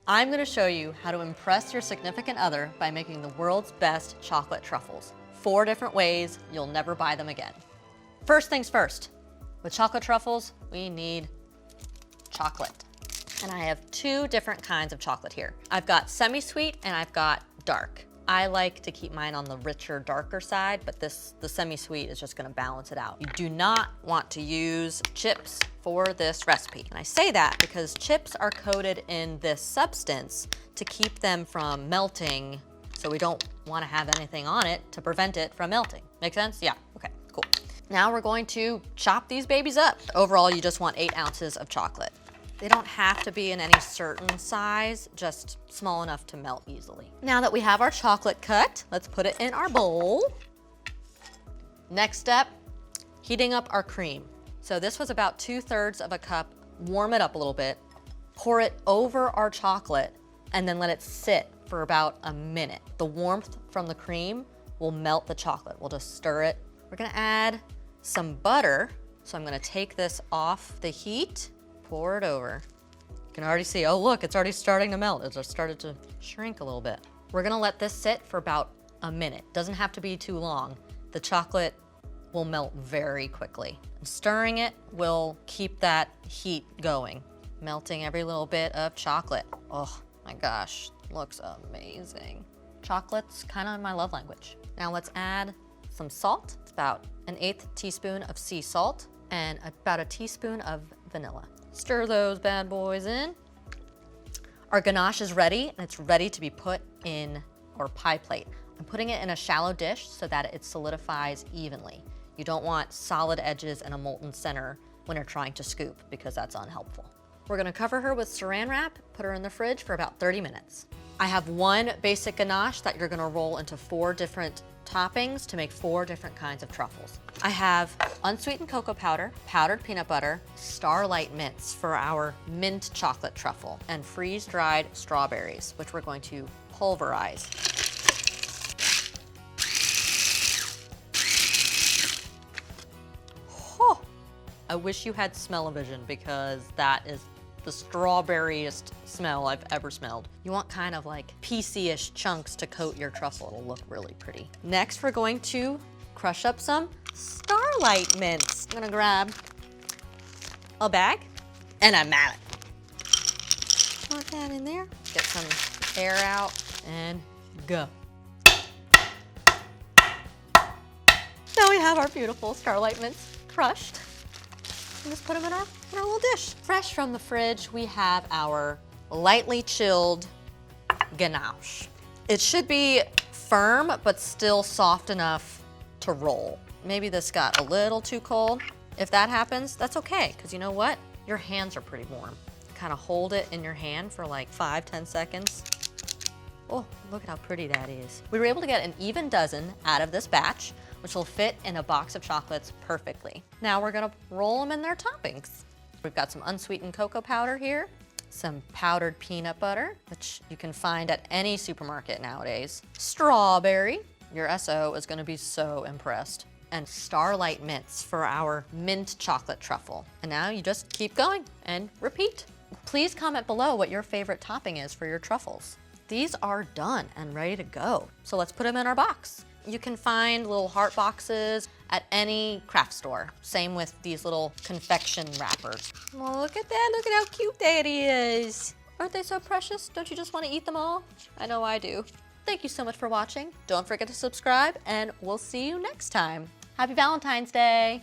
I'm gonna show you how to impress your significant other by making the world's best chocolate truffles. 4 different ways you'll never buy them again. First things first, with chocolate truffles, we need chocolate. And I have 2 different kinds of chocolate here. I've got semi-sweet and I've got dark. I like to keep mine on the richer, darker side, but the semi-sweet is just gonna balance it out. You do not want to use chips for this recipe. And I say that because chips are coated in this substance to keep them from melting, so we don't wanna have anything on it to prevent it from melting. Make sense? Yeah, okay, cool. Now we're going to chop these babies up. Overall, you just want 8 ounces of chocolate. They don't have to be in any certain size, just small enough to melt easily. Now that we have our chocolate cut, let's put it in our bowl. Next step, heating up our cream. So this was about 2/3 of a cup. Warm it up a little bit, pour it over our chocolate, and then let it sit for about a minute. The warmth from the cream will melt the chocolate. We'll just stir it. We're gonna add some butter. So I'm gonna take this off the heat, pour it over. You can already see, oh look, it's already starting to melt. It just started to shrink a little bit. We're gonna let this sit for about a minute. Doesn't have to be too long. The chocolate will melt very quickly. Stirring it will keep that heat going, melting every little bit of chocolate. Oh my gosh, looks amazing. Chocolate's kind of my love language. Now let's add some salt. It's about 1/8 teaspoon of sea salt and about a teaspoon of vanilla. Stir those bad boys in. Our ganache is ready, and it's ready to be put in our pie plate. I'm putting it in a shallow dish so that it solidifies evenly. You don't want solid edges and a molten center when you're trying to scoop, because that's unhelpful. We're gonna cover her with saran wrap, put her in the fridge for about 30 minutes. I have 1 basic ganache that you're gonna roll into 4 different toppings to make 4 different kinds of truffles. I have unsweetened cocoa powder, powdered peanut butter, starlight mints for our mint chocolate truffle, and freeze-dried strawberries, which we're going to pulverize. Oh, I wish you had smell-o-vision, because that is the strawberriest smell I've ever smelled. You want kind of like piecey-ish chunks to coat your truffle. It'll look really pretty. Next, we're going to crush up some starlight mints. I'm gonna grab a bag and a mallet. Put that in there, get some air out, and go. Now we have our beautiful starlight mints crushed. And just put them in our little dish. Fresh from the fridge, we have our lightly chilled ganache. It should be firm, but still soft enough to roll. Maybe this got a little too cold. If that happens, that's okay, because you know what? Your hands are pretty warm. Kind of hold it in your hand for like 5-10 seconds. Oh, look at how pretty that is. We were able to get an even dozen out of this batch, which will fit in a box of chocolates perfectly. Now we're gonna roll them in their toppings. We've got some unsweetened cocoa powder here, some powdered peanut butter, which you can find at any supermarket nowadays, strawberry, your SO is gonna be so impressed, and starlight mints for our mint chocolate truffle. And now you just keep going and repeat. Please comment below what your favorite topping is for your truffles. These are done and ready to go. So let's put them in our box. You can find little heart boxes at any craft store. Same with these little confection wrappers. Well, look at that, look at how cute that is. Aren't they so precious? Don't you just want to eat them all? I know I do. Thank you so much for watching. Don't forget to subscribe, and we'll see you next time. Happy Valentine's Day.